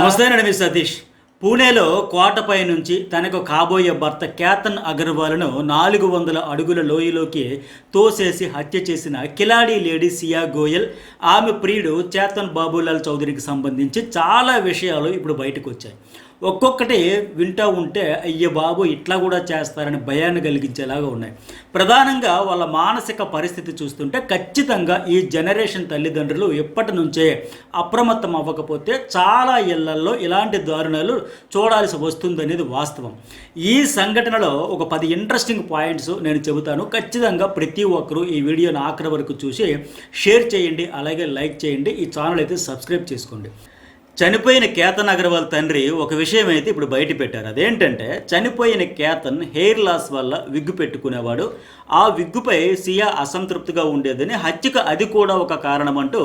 నమస్తేనండి మీ సతీష్. పూణేలో కోటపై నుంచి తనకు కాబోయే భర్త కేతన్ అగర్వాల్ను 400 అడుగుల లోయలోకి తోసేసి హత్య చేసిన కిలాడీ లేడీ సియా గోయల్, ఆమె ప్రియుడు చేతన్ బాబులాల్ చౌదరికి సంబంధించి చాలా విషయాలు ఇప్పుడు బయటకు వచ్చాయి. ఒక్కొక్కటి వింటూ ఉంటే అయ్య బాబు ఇట్లా కూడా చేస్తారని భయాన్ని కలిగించేలాగా ఉన్నాయి. ప్రధానంగా వాళ్ళ మానసిక పరిస్థితి చూస్తుంటే ఖచ్చితంగా ఈ జనరేషన్ తల్లిదండ్రులు ఎప్పటి నుంచే అప్రమత్తం అవ్వకపోతే చాలా ఇళ్లల్లో ఇలాంటి దారుణాలు చూడాల్సి వస్తుందనేది వాస్తవం. ఈ సంఘటనలో ఒక 10 ఇంట్రెస్టింగ్ పాయింట్స్ నేను చెబుతాను. ఖచ్చితంగా ప్రతి ఒక్కరూ ఈ వీడియోని ఆఖరి వరకు చూసి షేర్ చేయండి, అలాగే లైక్ చేయండి. ఈ ఛానల్ అయితే సబ్స్క్రైబ్ చేసుకోండి. చనిపోయిన కేతన్ అగర్వాల్ తండ్రి ఒక విషయం అయితే ఇప్పుడు బయట పెట్టారు. అదేంటంటే చనిపోయిన కేతన్ హెయిర్ లాస్ వల్ల విగ్గు పెట్టుకునేవాడు. ఆ విగ్గుపై సియా అసంతృప్తిగా ఉండేదని, హత్యకు అది కూడా ఒక కారణం అంటూ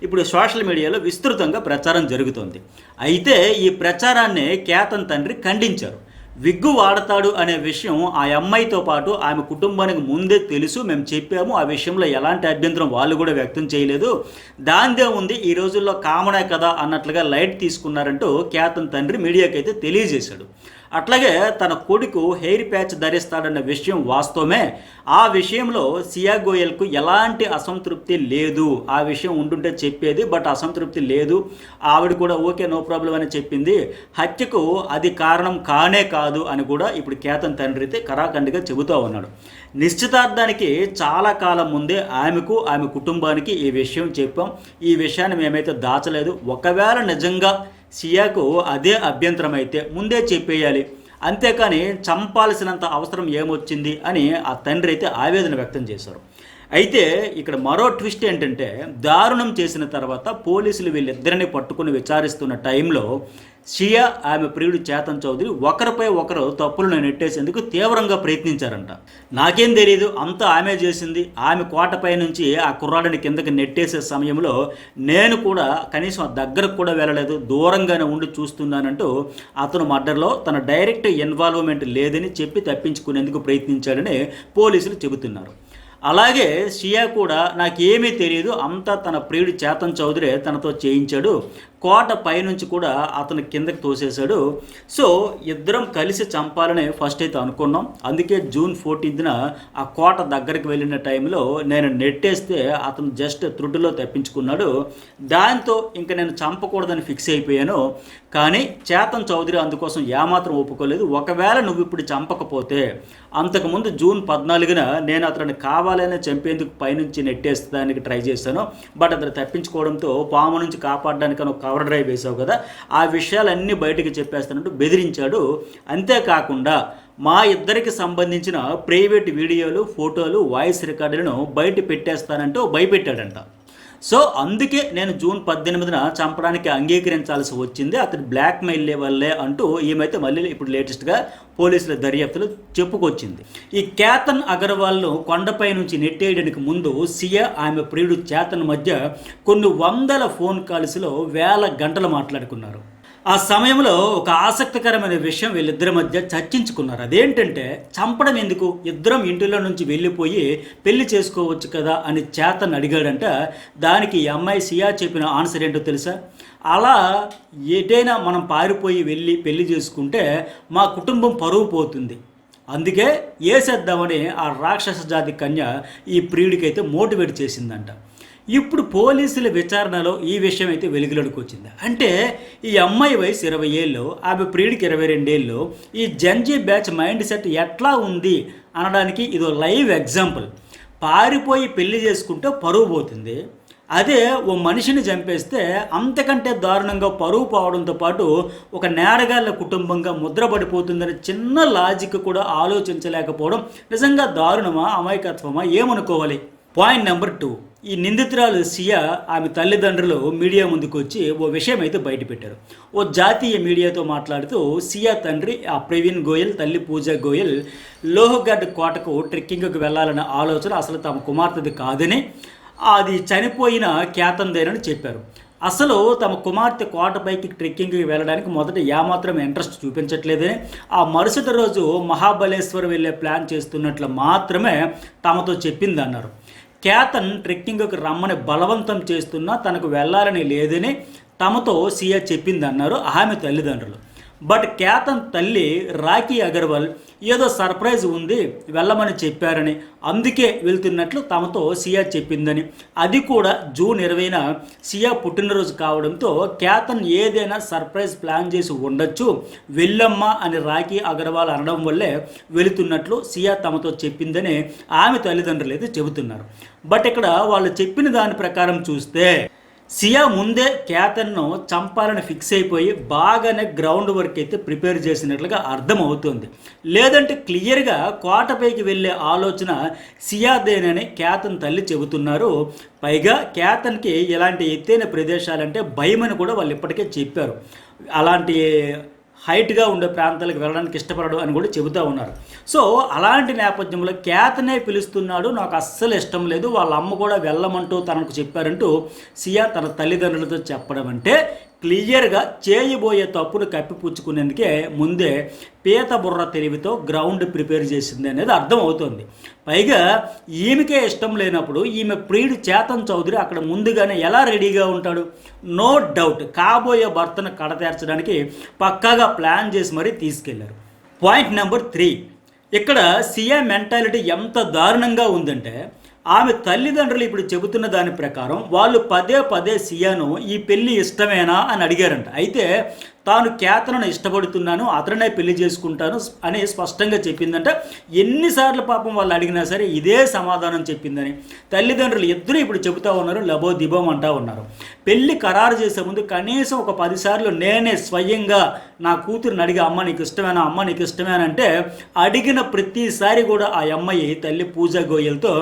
ఇప్పుడు సోషల్ మీడియాలో విస్తృతంగా ప్రచారం జరుగుతోంది. అయితే ఈ ప్రచారాన్ని కేతన్ తండ్రి ఖండించారు. విగ్గు వాడతాడు అనే విషయం ఆ అమ్మాయితో పాటు ఆమె కుటుంబానికి ముందే తెలుసు, మేము చెప్పాము, ఆ విషయంలో ఎలాంటి అభ్యంతరం వాళ్ళు కూడా వ్యక్తం చేయలేదు, దాందే ఉంది, ఈ రోజుల్లో కామనే కదా అన్నట్లుగా లైట్ తీసుకున్నారంటూ కేతన్ తండ్రి మీడియాకి అయితే తెలియజేశాడు. అట్లాగే తన కొడుకు హెయిర్ ప్యాచ్ ధరిస్తాడన్న విషయం వాస్తవమే. ఆ విషయంలో సియా గోయల్కు ఎలాంటి అసంతృప్తి లేదు. ఆ విషయం ఉంటుంటే చెప్పేది, బట్ అసంతృప్తి లేదు. ఆవిడ కూడా ఓకే నో ప్రాబ్లం అని చెప్పింది. హత్యకు అది కారణం కానే కాదు అని కూడా ఇప్పుడు కేతన్ తండ్రి అయితే కరాఖండిగా చెబుతూ ఉన్నాడు. నిశ్చితార్థానికి చాలా కాలం ముందే ఆమెకు, ఆమె కుటుంబానికి ఈ విషయం చెప్పాం. ఈ విషయాన్ని మేమైతే దాచలేదు. ఒకవేళ నిజంగా సియాకు అదే అభ్యంతరం అయితే ముందే చెప్పేయాలి, అంతేకాని చంపాల్సినంత అవసరం ఏమొచ్చింది అని ఆ తండ్రి అయితే ఆవేదన వ్యక్తం చేశారు. అయితే ఇక్కడ మరో ట్విస్ట్ ఏంటంటే, దారుణం చేసిన తర్వాత పోలీసులు వీళ్ళిద్దరిని పట్టుకుని విచారిస్తున్న టైంలో సియా, ఆమె ప్రియుడు చేతన్ చౌదరి ఒకరిపై ఒకరు తప్పులను నెట్టేసేందుకు తీవ్రంగా ప్రయత్నించారంట. నాకేం తెలియదు, అంతా ఆమె చేసింది, ఆమె కోటపై నుంచి ఆ కుర్రాడిని కిందకి నెట్టేసే సమయంలో నేను కూడా కనీసం దగ్గరకు కూడా వెళ్ళలేదు, దూరంగానే ఉండి చూస్తున్నానంటూ అతను మర్డర్లో తన డైరెక్ట్ ఇన్వాల్వ్మెంట్ లేదని చెప్పి తప్పించుకునేందుకు ప్రయత్నించాడని పోలీసులు చెబుతున్నారు. అలాగే సియా కూడా నాకేమీ తెలియదు, అంతా తన ప్రియుడు చేతన్ చౌదరి తనతో చేయించాడు, కోట పైనుంచి కూడా అతను కిందకి తోసేశాడు, సో ఇద్దరం కలిసి చంపాలని ఫస్ట్ అయితే అనుకున్నాం, అందుకే జూన్ 14న ఆ కోట దగ్గరికి వెళ్ళిన టైంలో నేను నెట్టేస్తే అతను జస్ట్ త్రుటిలో తప్పించుకున్నాడు, దాంతో ఇంకా నేను చంపకూడదని ఫిక్స్ అయిపోయాను, కానీ చేతన్ చౌదరి అందుకోసం ఏమాత్రం ఒప్పుకోలేదు. ఒకవేళ నువ్వు ఇప్పుడు చంపకపోతే అంతకుముందు జూన్ 14న నేను అతన్ని కావాలనే చంపేందుకు పైనుంచి నెట్టేస్తానికి ట్రై చేశాను, బట్ అతను తప్పించుకోవడంతో పాము నుంచి కాపాడడానికి ఒక కవర్ డ్రైవ్ వేసావు కదా, ఆ విషయాలన్నీ బయటకు చెప్పేస్తానంటూ బెదిరించాడు. అంతేకాకుండా మా ఇద్దరికి సంబంధించిన ప్రైవేట్ వీడియోలు, ఫోటోలు, వాయిస్ రికార్డులను బయట పెట్టేస్తానంటూ భయపెట్టాడంట. సో అందుకే నేను జూన్ 18న చంపడానికి అంగీకరించాల్సి వచ్చింది, అతను బ్లాక్మెయిల్ వల్లే అంటూ ఈమెయితే మళ్ళీ ఇప్పుడు లేటెస్ట్గా పోలీసుల దర్యాప్తులు చెప్పుకొచ్చింది. ఈ కేతన్ అగర్వాల్ను కొండపై నుంచి నెట్టేయడానికి ముందు సియా, ఆమె ప్రియుడు చేతన్ మధ్య కొన్ని వందల ఫోన్ కాల్స్లో వేల గంటలు మాట్లాడుకున్నారు. ఆ సమయంలో ఒక ఆసక్తికరమైన విషయం వీళ్ళిద్దరి మధ్య చర్చించుకున్నారు. అదేంటంటే చంపడం ఎందుకు, ఇద్దరం ఇంటిలో నుంచి వెళ్ళిపోయి పెళ్లి చేసుకోవచ్చు కదా అని చేతన్ అడిగాడంట. దానికి ఈ అమ్మాయి సియా చెప్పిన ఆన్సర్ ఏంటో తెలుసా, అలా ఏదైనా మనం పారిపోయి వెళ్ళి పెళ్లి చేసుకుంటే మా కుటుంబం పరువు పోతుంది, అందుకే వేసేద్దామని ఆ రాక్షస జాతి కన్య ఈ ప్రియుడికైతే మోటివేట్ చేసిందంట. ఇప్పుడు పోలీసుల విచారణలో ఈ విషయం అయితే వెలుగులోకి వచ్చింది. అంటే ఈ అమ్మాయి వయసు 20 ఏళ్ళు, ఆమె ప్రియుడికి 22 ఏళ్ళు. ఈ జంజీ బ్యాచ్ మైండ్ సెట్ ఎట్లా ఉంది అనడానికి ఇదో లైవ్ ఎగ్జాంపుల్. పారిపోయి పెళ్లి చేసుకుంటే పరువు పోతుంది, అదే ఓ మనిషిని చంపేస్తే అంతకంటే దారుణంగా పరువు పోవడంతో పాటు ఒక నేరగాళ్ళ కుటుంబంగా ముద్రపడిపోతుందని చిన్న లాజిక్ కూడా ఆలోచించలేకపోవడం నిజంగా దారుణమా, అమాయకత్వమా, ఏమనుకోవాలి? పాయింట్ నెంబర్ 2, ఈ నిందితురాలు సియా, ఆమె తల్లిదండ్రులు మీడియా ముందుకు వచ్చి ఓ విషయం అయితే బయటపెట్టారు. ఓ జాతీయ మీడియాతో మాట్లాడుతూ సియా తండ్రి ఆ ప్రవీణ్ గోయల్, తల్లి పూజా గోయల్ లోహగఢ్ కోటకు ట్రెక్కింగ్కి వెళ్ళాలన్న ఆలోచన అసలు తమ కుమార్తెది కాదని, అది చనిపోయిన కేతన్దేనని చెప్పారు. అసలు తమ కుమార్తె కోటపైకి ట్రెక్కింగ్కి వెళ్ళడానికి మొదట ఏమాత్రం ఇంట్రెస్ట్ చూపించట్లేదని, ఆ మరుసటి రోజు మహాబలేశ్వర్ వెళ్ళే ప్లాన్ చేస్తున్నట్లు మాత్రమే తమతో చెప్పింది అన్నారు. కేతన్ ట్రెక్కింగ్కి రమ్మని బలవంతం చేస్తున్నా తనకు వెళ్ళాలని లేదని, తమతో సియా చెప్పిందన్నారు ఆమె తల్లిదండ్రులు. బట్ కేతన్ తల్లి రాఖీ అగర్వాల్ ఏదో సర్ప్రైజ్ ఉంది వెళ్ళమని చెప్పారని, అందుకే వెళ్తున్నట్లు తమతో సియా చెప్పిందని, అది కూడా జూన్ 20న సియా పుట్టినరోజు కావడంతో కేతన్ ఏదైనా సర్ప్రైజ్ ప్లాన్ చేసి ఉండొచ్చు, వెళ్ళమ్మా అని రాఖీ అగర్వాల్ అనడం వల్లే వెళుతున్నట్లు సియా తమతో చెప్పిందని ఆమె తల్లిదండ్రులు అయితే చెబుతున్నారు. బట్ ఇక్కడ వాళ్ళు చెప్పిన దాని ప్రకారం చూస్తే సియా ముందే కేతన్ను చంపాలని ఫిక్స్ అయిపోయి బాగానే గ్రౌండ్ వర్క్ అయితే ప్రిపేర్ చేసినట్లుగా అర్థమవుతుంది. లేదంటే క్లియర్గా కోటపైకి వెళ్ళే ఆలోచన సియాదేనని కేతన్ తల్లి చెబుతున్నారు. పైగా కేతన్కి ఇలాంటి ఎత్తైన ప్రదేశాలంటే భయమని కూడా వాళ్ళు ఇప్పటికే చెప్పారు. అలాంటి హైట్గా ఉండే ప్రాంతాలకు వెళ్ళడానికి ఇష్టపడడు అని కూడా చెబుతూ ఉన్నారు. సో అలాంటి నేపథ్యంలో కేతనే పిలుస్తున్నాడు, నాకు అస్సలు ఇష్టం లేదు, వాళ్ళ అమ్మ కూడా వెళ్ళమంటూ తనకు చెప్పారంటూ సియా తన తల్లిదండ్రులతో చెప్పడం అంటే క్లియర్గా చేయబోయే తప్పును కప్పిపుచ్చుకునేందుకే ముందే పీత బుర్ర తెలివితో గ్రౌండ్ ప్రిపేర్ చేసింది అనేది అర్థమవుతుంది. పైగా ఈమెకే ఇష్టం లేనప్పుడు ఈమె ప్రియుడు చేతన్ చౌదరి అక్కడ ముందుగానే ఎలా రెడీగా ఉంటాడు? నో డౌట్ కాబోయే భర్తను కడతేర్చడానికి పక్కాగా ప్లాన్ చేసి మరీ తీసుకెళ్లారు. పాయింట్ నెంబర్ 3, ఇక్కడ సియా మెంటాలిటీ ఎంత దారుణంగా ఉందంటే ఆమె తల్లిదండ్రులు ఇప్పుడు చెబుతున్న దాని ప్రకారం వాళ్ళు పదే పదే సియాను ఈ పెళ్ళి ఇష్టమేనా అని అడిగారంట. అయితే తాను కేతనను ఇష్టపడుతున్నాను, అతనే పెళ్లి చేసుకుంటాను అని స్పష్టంగా చెప్పిందంట. ఎన్నిసార్లు పాపం వాళ్ళు అడిగినా సరే ఇదే సమాధానం చెప్పిందని తల్లిదండ్రులు ఇద్దరు ఇప్పుడు చెబుతూ ఉన్నారు, లబో దిబోం అంటూ ఉన్నారు. పెళ్లి ఖరారు చేసే ముందు కనీసం ఒక 10 సార్లు నేనే స్వయంగా నా కూతురుని అడిగి అమ్మ నీకు ఇష్టమేనా, అమ్మ నీకు ఇష్టమేనా అంటే అడిగిన ప్రతిసారి కూడా ఆ అమ్మాయి తల్లి పూజా గోయల్తో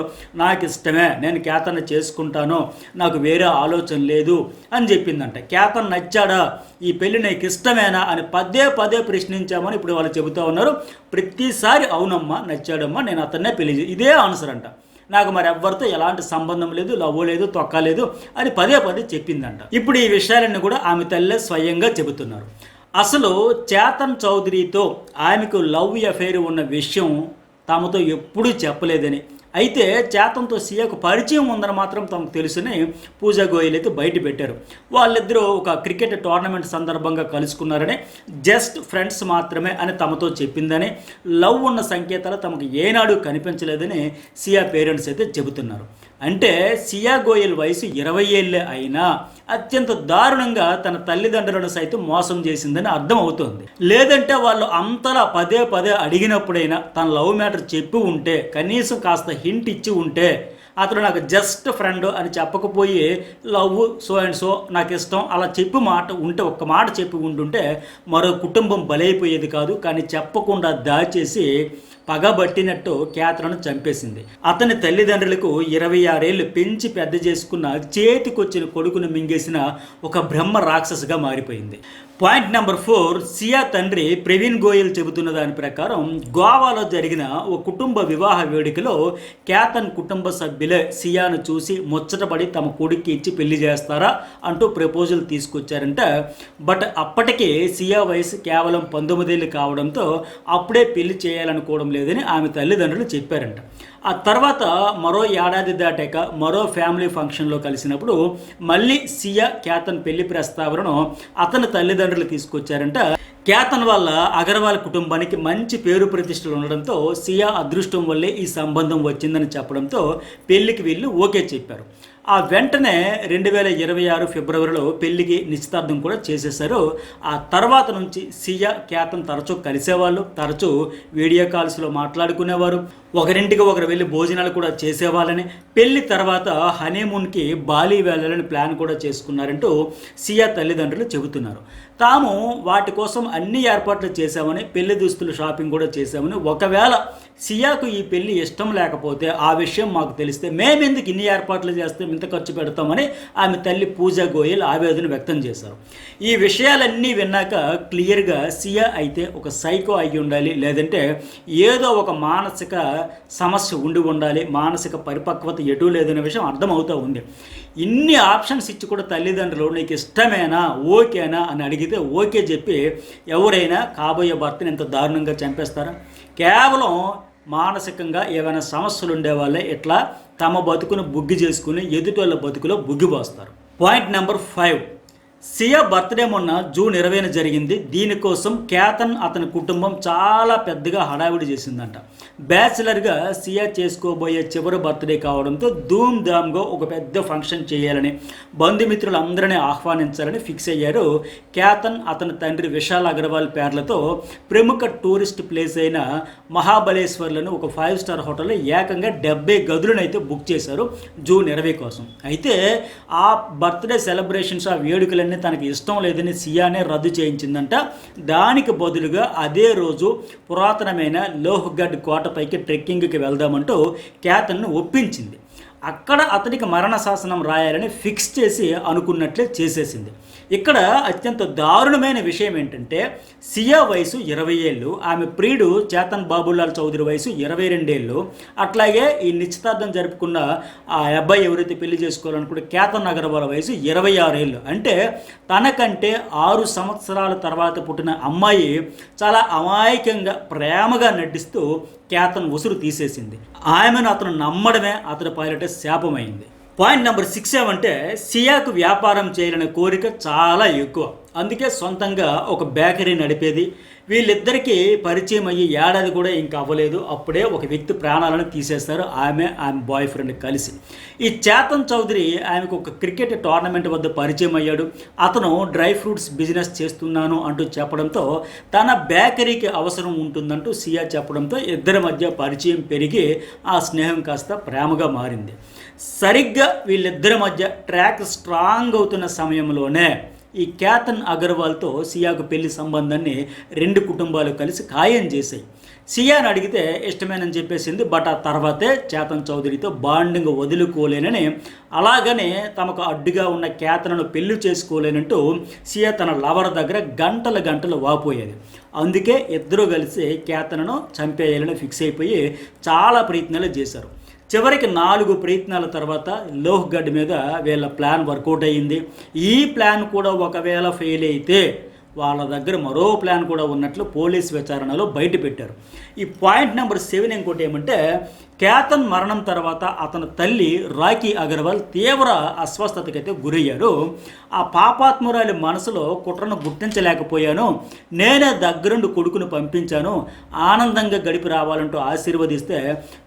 నాకు ఇష్టమే, నేను కేతన్ చేసుకుంటాను, నాకు వేరే ఆలోచన లేదు అని చెప్పిందంట. కేతన్ నచ్చాడా, ఈ పెళ్లి నీకు ఇష్టమేనా అని పదే పదే ప్రశ్నించామని ఇప్పుడు వాళ్ళు చెబుతూ ఉన్నారు. ప్రతిసారి అవునమ్మా నచ్చాడమ్మా నేను అతన్నే పెళ్లి ఇదే ఆన్సర్ అంట, నాకు మరి ఎవ్వరితో ఎలాంటి సంబంధం లేదు, లవ్ లేదు, తొక్కలేదు అని పదే పదే చెప్పిందంట. ఇప్పుడు ఈ విషయాలన్నీ కూడా ఆమె తల్లే స్వయంగా చెబుతున్నారు. అసలు చేతన్ చౌదరితో ఆమెకు లవ్ అఫైర్ ఉన్న విషయం తమతో ఎప్పుడూ చెప్పలేదని, అయితే చేతన్తో సియాకు పరిచయం ఉందని మాత్రం తమకు తెలుసుని పూజా గోయల్ అయితే బయట పెట్టారు. వాళ్ళిద్దరూ ఒక క్రికెట్ టోర్నమెంట్ సందర్భంగా కలుసుకున్నారని, జస్ట్ ఫ్రెండ్స్ మాత్రమే అని తమతో చెప్పిందని, లవ్ ఉన్న సంకేతాలు తమకు ఏనాడు కనిపించలేదని సియా పేరెంట్స్ అయితే చెబుతున్నారు. అంటే సియా గోయల్ వయసు 20 ఏళ్ళే అయినా అత్యంత దారుణంగా తన తల్లిదండ్రులను సైతం మోసం చేసిందని అర్థం అవుతుంది. లేదంటే వాళ్ళు అంతలా పదే పదే అడిగినప్పుడైనా తన లవ్ మ్యాటర్ చెప్పి ఉంటే, కనీసం కాస్త హింట్ ఇచ్చి ఉంటే, అతను నాకు జస్ట్ ఫ్రెండ్ అని చెప్పకపోయి లవ్ సో అండ్ సో నాకు ఇష్టం అలా చెప్పి మాట ఉంటే, ఒక్క మాట చెప్పి ఉంటుంటే మరో కుటుంబం బలైపోయేది కాదు. కానీ చెప్పకుండా దాచేసి పగబట్టినట్టు కేతనను చంపేసింది. అతని తల్లిదండ్రులకు 26 ఏళ్ళు పెంచి పెద్ద చేసుకున్న చేతికొచ్చిన కొడుకును మింగేసిన ఒక బ్రహ్మ రాక్షసుగా మారిపోయింది. పాయింట్ నెంబర్ 4, సియా తండ్రి ప్రవీణ్ గోయల్ చెబుతున్న దాని ప్రకారం గోవాలో జరిగిన ఓ కుటుంబ వివాహ వేడుకలో కేతన్ కుటుంబ సభ్యులే సియాను చూసి ముచ్చటపడి తమ కొడుక్కి ఇచ్చి పెళ్లి చేస్తారా అంటూ ప్రపోజల్ తీసుకొచ్చారంట. బట్ అప్పటికే సియా వయసు కేవలం 19 ఏళ్ళు కావడంతో అప్పుడే పెళ్లి చేయాలనుకోవడం లేదని ఆమె తల్లిదండ్రులు చెప్పారంట. ఆ తర్వాత మరో ఏడాది దాటాక మరో ఫ్యామిలీ ఫంక్షన్లో కలిసినప్పుడు మళ్ళీ సియా కేతన్ పెళ్లి ప్రస్తావనను అతని తల్లిదండ్రులు తీసుకొచ్చారంట. కేతన్ వల్ల అగర్వాల్ కుటుంబానికి మంచి పేరు ప్రతిష్టలు ఉండడంతో సియా అదృష్టం వల్లే ఈ సంబంధం వచ్చిందని చెప్పడంతో పెళ్లికి వీళ్ళు ఓకే చెప్పారు. ఆ వెంటనే 2026 ఫిబ్రవరిలో పెళ్లికి నిశ్చితార్థం కూడా చేసేశారు. ఆ తర్వాత నుంచి సియా కేతన్ తరచూ కలిసేవాళ్ళు, తరచూ వీడియో కాల్స్లో మాట్లాడుకునేవారు, ఒకరింటికి ఒకరు వెళ్ళి భోజనాలు కూడా చేసేవాళ్ళని, పెళ్లి తర్వాత హనీమూన్కి బాలి వెళ్ళాలని ప్లాన్ కూడా చేసుకున్నారంటూ సియా తల్లిదండ్రులు చెబుతున్నారు. తాము వాటి కోసం అన్ని ఏర్పాట్లు చేశామని, పెళ్లి దుస్తులు షాపింగ్ కూడా చేశామని, ఒకవేళ సియాకు ఈ పెళ్లి ఇష్టం లేకపోతే ఆ విషయం మాకు తెలిస్తే మేమెందుకు ఇన్ని ఏర్పాట్లు చేస్తే ఇంత ఖర్చు పెడతామని ఆమె తల్లి పూజా గోయల్ ఆవేదన వ్యక్తం చేశారు. ఈ విషయాలన్నీ విన్నాక క్లియర్గా సియా అయితే ఒక సైకో అయి ఉండాలి, లేదంటే ఏదో ఒక మానసిక సమస్య ఉండి ఉండాలి, మానసిక పరిపక్వత ఎటు లేదనే విషయం అర్థమవుతూ ఉంది. ఇన్ని ఆప్షన్స్ ఇచ్చి కూడా తల్లిదండ్రులు నీకు ఇష్టమేనా, ఓకేనా అని అడిగితే ఓకే చెప్పి ఎవరైనా కాబోయే భర్తను ఎంత దారుణంగా చంపేస్తారా? కేవలం మానసికంగా ఏమైనా సమస్యలు ఉండేవాళ్ళే ఇట్లా తమ బతుకును బుగ్గి చేసుకుని ఎదుటోళ్ళ బతుకులో బుగ్గిపోస్తారు. పాయింట్ నెంబర్ 5, సియా బర్త్డే మొన్న జూన్ 20న జరిగింది. దీనికోసం కేతన్ అతని కుటుంబం చాలా పెద్దగా హడావిడి చేసిందంట. బ్యాచిలర్గా సియా చేసుకోబోయే చివరి బర్త్డే కావడంతో ధూమ్ ధామ్గా ఒక పెద్ద ఫంక్షన్ చేయాలని, బంధుమిత్రులందరినీ ఆహ్వానించాలని ఫిక్స్ అయ్యారు. కేతన్ అతని తండ్రి విశాల్ అగర్వాల్ పేర్లతో ప్రముఖ టూరిస్ట్ ప్లేస్ అయిన మహాబలేశ్వర్లను ఒక 5 స్టార్ హోటల్లో ఏకంగా 70 గదులను అయితే బుక్ చేశారు జూన్ 20 కోసం. అయితే ఆ బర్త్డే సెలబ్రేషన్స్, ఆ వేడుకలన్నీ తనకి ఇష్టం లేదని సియానే రద్దు చేయించిందంట. దానికి బదులుగా అదే రోజు పురాతనమైన లోహ్గఢ్ కోటపైకి ట్రెక్కింగ్కి వెళ్దామంటూ కేతన్ను ఒప్పించింది. అక్కడ అతనికి మరణ శాసనం రాయాలని ఫిక్స్ చేసి అనుకున్నట్లే చేసేసింది. ఇక్కడ అత్యంత దారుణమైన విషయం ఏంటంటే సియా వయసు 20 ఏళ్ళు, ఆమె ప్రియుడు చేతన్ బాబులాల్ చౌదరి వయసు 22 ఏళ్ళు. అట్లాగే ఈ నిశ్చితార్థం జరుపుకున్న ఆ అబ్బాయి ఎవరైతే పెళ్లి చేసుకోవాలనుకుంటే కేతన్ అగర్వాల్ వయసు 26 ఏళ్ళు. అంటే తనకంటే 6 సంవత్సరాల తర్వాత పుట్టిన అమ్మాయి చాలా అమాయకంగా ప్రేమగా నటిస్తూ కేతన్ ఉసురు తీసేసింది. ఆమెను అతను నమ్మడమే అతని పాలిట శాపమైంది. పాయింట్ నెంబర్ 6 ఏమంటే సియాకు వ్యాపారం చేయాలనే కోరిక చాలా ఎక్కువ. అందుకే సొంతంగా ఒక బేకరీ నడిపేది. వీళ్ళిద్దరికీ పరిచయం అయ్యి ఏడాది కూడా ఇంకా అవ్వలేదు, అప్పుడే ఒక వ్యక్తి ప్రాణాలను తీసేస్తారు, ఆమె బాయ్ ఫ్రెండ్ కలిసి. ఈ చేతన్ చౌదరి ఆమెకు ఒక క్రికెట్ టోర్నమెంట్ వద్ద పరిచయం అయ్యాడు. అతను డ్రై ఫ్రూట్స్ బిజినెస్ చేస్తున్నాను అంటూ చెప్పడంతో తన బేకరీకి అవసరం ఉంటుందంటూ సియా చెప్పడంతో ఇద్దరి మధ్య పరిచయం పెరిగి ఆ స్నేహం కాస్త ప్రేమగా మారింది. సరిగ్గా వీళ్ళిద్దరి మధ్య ట్రాక్ స్ట్రాంగ్ అవుతున్న సమయంలోనే ఈ కేతన్ అగర్వాల్తో సియాకు పెళ్లి సంబంధాన్ని 2 కుటుంబాలు కలిసి ఖాయం చేశాయి. సియాని అడిగితే ఇష్టమేనని చెప్పేసింది. బట్ ఆ తర్వాతే చేతన్ చౌదరితో బాండింగ్ వదులుకోలేనని, అలాగనే తమకు అడ్డుగా ఉన్న కేతన్ను పెళ్లి చేసుకోలేనంటూ సియా తన లవర్ దగ్గర గంటలు వాపోయేది. అందుకే ఇద్దరూ కలిసి కేతన్ను చంపేయాలని ఫిక్స్ అయిపోయి చాలా ప్రయత్నాలు చేశారు. చివరికి 4 ప్రయత్నాల తర్వాత లోహ్గఢ్ మీద వీళ్ళ ప్లాన్ వర్కౌట్ అయ్యింది. ఈ ప్లాన్ కూడా ఒకవేళ ఫెయిల్ అయితే వాళ్ళ దగ్గర మరో ప్లాన్ కూడా ఉన్నట్లు పోలీస్ విచారణలో బయటపెట్టారు. ఈ పాయింట్ నెంబర్ 7 ఇంకోటి ఏమంటే కేతన్ మరణం తర్వాత అతని తల్లి రాఖీ అగర్వాల్ తీవ్ర అస్వస్థతకైతే గురయ్యారు. ఆ పాపాత్మురాలి మనసులో కుట్రను గుర్తించలేకపోయాను, నేనే దగ్గరుండి కొడుకును పంపించాను, ఆనందంగా గడిపి రావాలంటూ ఆశీర్వదిస్తే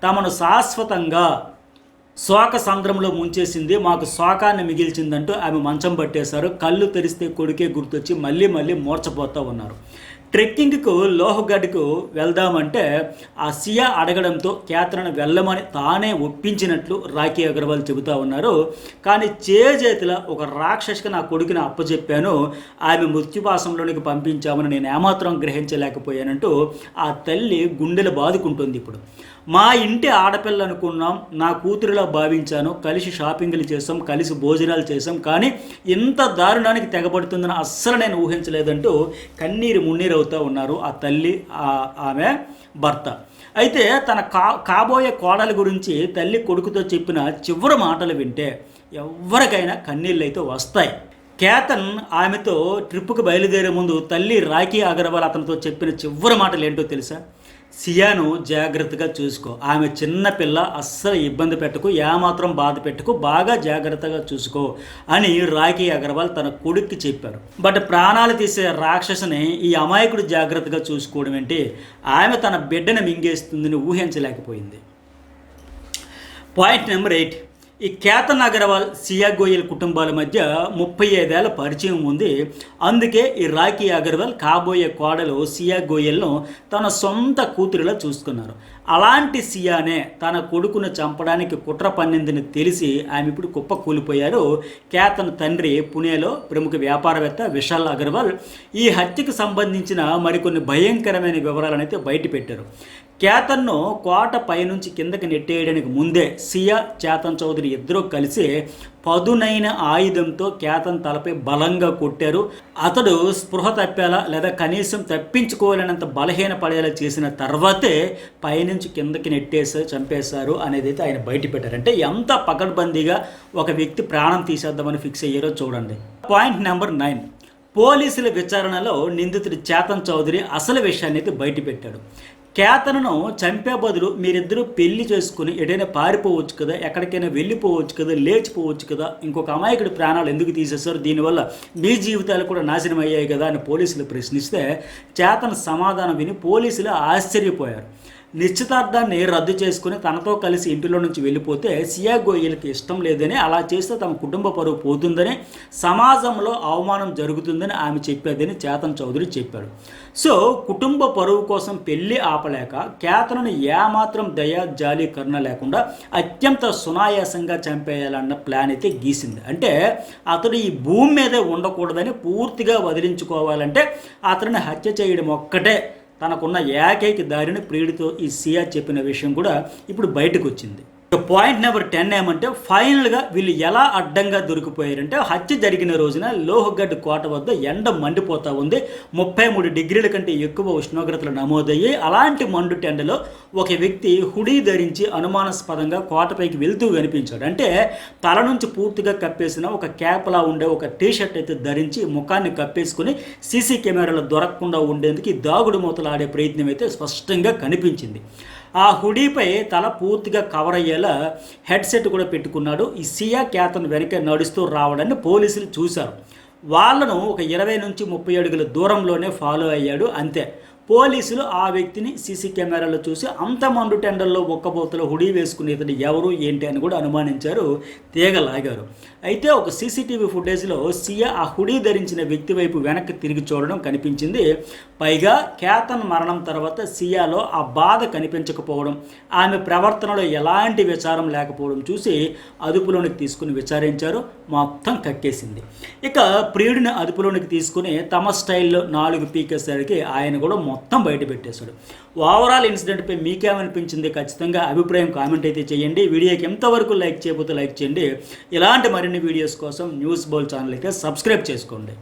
తమను శాశ్వతంగా శోక సంద్రంలో ముంచేసింది, మాకు శోకాన్ని మిగిల్చిందంటూ ఆమె మంచం పట్టేశారు. కళ్ళు తెరిస్తే కొడుకే గుర్తొచ్చి మళ్ళీ మూర్చపోతూ ఉన్నారు. ట్రెక్కింగ్కు లోహ్గఢ్కు వెళ్దామంటే ఆ సియా అడగడంతో కేతన్ను వెళ్ళమని తానే ఒప్పించినట్లు రాఖీ అగర్వాల్ చెబుతూ ఉన్నారు. కానీ చేతిలో ఒక రాక్షసికి నా కొడుకుని అప్పచెప్పాను, ఆమె మృత్యుపాసంలోనికి పంపించామని నేను ఏమాత్రం గ్రహించలేకపోయానంటూ ఆ తల్లి గుండెలు బాదుకుంటుంది. ఇప్పుడు మా ఇంటి ఆడపిల్ల అనుకున్నాం, నా కూతురిలా భావించాను, కలిసి షాపింగ్లు చేసాం, కలిసి భోజనాలు చేసాం, కానీ ఇంత దారుణానికి తెగబడుతుందని అస్సలు నేను ఊహించలేదంటూ కన్నీరు మున్నీరు అవుతూ ఉన్నారు ఆ తల్లి, ఆమె భర్త. అయితే తన కాబోయే కోడలి గురించి తల్లి కొడుకుతో చెప్పిన చివరి మాటలు వింటే ఎవరికైనా కన్నీళ్ళు అయితే వస్తాయి. కేతన్ ఆమెతో ట్రిప్పుకు బయలుదేరే ముందు తల్లి రాఖీ అగర్వాల్ అతనితో చెప్పిన చివరి మాటలు ఏంటో తెలుసా? సియాను జాగ్రత్తగా చూసుకో, ఆమె చిన్న పిల్ల, అస్సలు ఇబ్బంది పెట్టకు, ఏమాత్రం బాధ పెట్టకు, బాగా జాగ్రత్తగా చూసుకో అని రాఖీ అగర్వాల్ తన కొడుక్కి చెప్పారు. బట్ ప్రాణాలు తీసే రాక్షసుని ఈ అమాయకుడు జాగ్రత్తగా చూసుకోవడం ఏంటి? ఆమె తన బిడ్డను మింగేస్తుందని ఊహించలేకపోయింది. పాయింట్ నెంబర్ 8, ఈ కేతన్ అగర్వాల్ సియా గోయల్ కుటుంబాల మధ్య 35 ఏళ్ల పరిచయం ఉంది. అందుకే ఈ రాఖీ అగర్వాల్ కాబోయే కోడలు సియా గోయల్ను తన సొంత కూతురిలా చూసుకున్నారు. అలాంటి సియానే తన కొడుకును చంపడానికి కుట్ర పన్నిందని తెలిసి ఆమె ఇప్పుడు కుప్ప కూలిపోయారు. కేతన్ తండ్రి పుణేలో ప్రముఖ వ్యాపారవేత్త విశాల్ అగర్వాల్ ఈ హత్యకు సంబంధించిన మరికొన్ని భయంకరమైన వివరాలను అయితే బయటపెట్టారు. కేతన్ను కోట పైనుంచి కిందకి నెట్టేయడానికి ముందే సియా, చేతన్ చౌదరి ఇద్దరూ కలిసి పదునైన ఆయుధంతో కేతన్ తలపై బలంగా కొట్టారు. అతడు స్పృహ తప్పేలా లేదా కనీసం తప్పించుకోలేనంత బలహీన పడేలా చేసిన తర్వాతే పైనుంచి కిందకి నెట్టేసి చంపేశారు అనేది అయితే ఆయన బయటపెట్టారు. అంటే ఎంత పకడ్బందీగా ఒక వ్యక్తి ప్రాణం తీసేద్దామని ఫిక్స్ అయ్యారో చూడండి. పాయింట్ నెంబర్ 9, పోలీసుల విచారణలో నిందితుడు చేతన్ చౌదరి అసలు విషయాన్ని అయితే బయటపెట్టాడు. కేతనను చంపే బదులు మీరిద్దరూ పెళ్లి చేసుకుని ఎటైనా పారిపోవచ్చు కదా, ఎక్కడికైనా వెళ్ళిపోవచ్చు కదా, లేచిపోవచ్చు కదా, ఇంకొక అమాయకుడి ప్రాణాలు ఎందుకు తీసేశారు, దీనివల్ల మీ జీవితాలు కూడా నాశనం అయ్యాయి కదా అని పోలీసులు ప్రశ్నిస్తే చేతన సమాధానం విని పోలీసులు ఆశ్చర్యపోయారు. నిశ్చితార్థాన్ని రద్దు చేసుకుని తనతో కలిసి ఇంటిలో నుంచి వెళ్ళిపోతే సియా గోయల్కి ఇష్టం లేదని, అలా చేస్తే తమ కుటుంబ పరువు పోతుందని, సమాజంలో అవమానం జరుగుతుందని ఆమె చెప్పేదని చేతన్ చౌదరి చెప్పాడు. సో కుటుంబ పరువు కోసం పెళ్లి ఆపలేక కేతనను ఏమాత్రం దయ జాలి కరుణ లేకుండా అత్యంత సునాయాసంగా చంపేయాలన్న ప్లాన్ అయితే గీసింది. అంటే అతడు ఈ భూమి మీదే ఉండకూడదని, పూర్తిగా వదిలించుకోవాలంటే అతడిని హత్య చేయడం ఒక్కటే తనకున్న ఏకైక దారిని ప్రియుడితో ఈ సియా చెప్పిన విషయం కూడా ఇప్పుడు బయటకు వచ్చింది. పాయింట్ నెంబర్ 10 ఏమంటే ఫైనల్గా వీళ్ళు ఎలా అడ్డంగా దొరికిపోయారంటే, హత్య జరిగిన రోజున లోహగఢ్ కోట వద్ద ఎండ మండిపోతూ ఉంది. 33 డిగ్రీల కంటే ఎక్కువ ఉష్ణోగ్రతలు నమోదయ్యాయి. అలాంటి మండుటెండలో ఒక వ్యక్తి హుడీ ధరించి అనుమానాస్పదంగా కోటపైకి వెళ్తూ కనిపించాడు. అంటే తల నుంచి పూర్తిగా కప్పేసిన ఒక క్యాప్లా ఉండే ఒక టీషర్ట్ అయితే ధరించి ముఖాన్ని కప్పేసుకుని సీసీ కెమెరాలు దొరకకుండా ఉండేందుకు ఈ దాగుడు మూతలు ఆడే ప్రయత్నం అయితే స్పష్టంగా కనిపించింది. ఆ హుడీపై తల పూర్తిగా కవర్ అయ్యేలా హెడ్సెట్ కూడా పెట్టుకున్నాడు. ఈ సియా కేతన్ వెనక నడుస్తూ రావడాన్ని పోలీసులు చూశారు. వాళ్ళను ఒక 20 నుంచి 30 అడుగుల దూరంలోనే ఫాలో అయ్యాడు, అంతే. పోలీసులు ఆ వ్యక్తిని సీసీ కెమెరాలో చూసి అంత మండు టెండర్లో ఒక్కబోతలో హుడీ వేసుకునే ఇతడు ఎవరు ఏంటి అని కూడా అనుమానించారు, తీగలాగారు. అయితే ఒక సీసీటీవీ ఫుటేజ్లో సియా ఆ హుడీ ధరించిన వ్యక్తి వైపు వెనక్కి తిరిగి చూడడం కనిపించింది. పైగా కేతన్ మరణం తర్వాత సియాలో ఆ బాధ కనిపించకపోవడం, ఆమె ప్రవర్తనలో ఎలాంటి విచారం లేకపోవడం చూసి అదుపులోనికి తీసుకుని విచారించారు. మొత్తం కక్కేసింది. ఇక ప్రియుడిని అదుపులోనికి తీసుకుని తమ స్టైల్లో 4 పీకేసరికి ఆయన కూడా మొత్తం బయట పెట్టేశాడు. ఓవరాల్ ఇన్సిడెంట్పై మీకేమనిపించింది ఖచ్చితంగా అభిప్రాయం కామెంట్ అయితే చేయండి. వీడియోకి ఎంతవరకు లైక్ చేయకపోతే లైక్ చేయండి. ఇలాంటి మరిన్ని వీడియోస్ కోసం న్యూస్ బౌల్ ఛానల్ అయితే సబ్స్క్రైబ్ చేసుకోండి.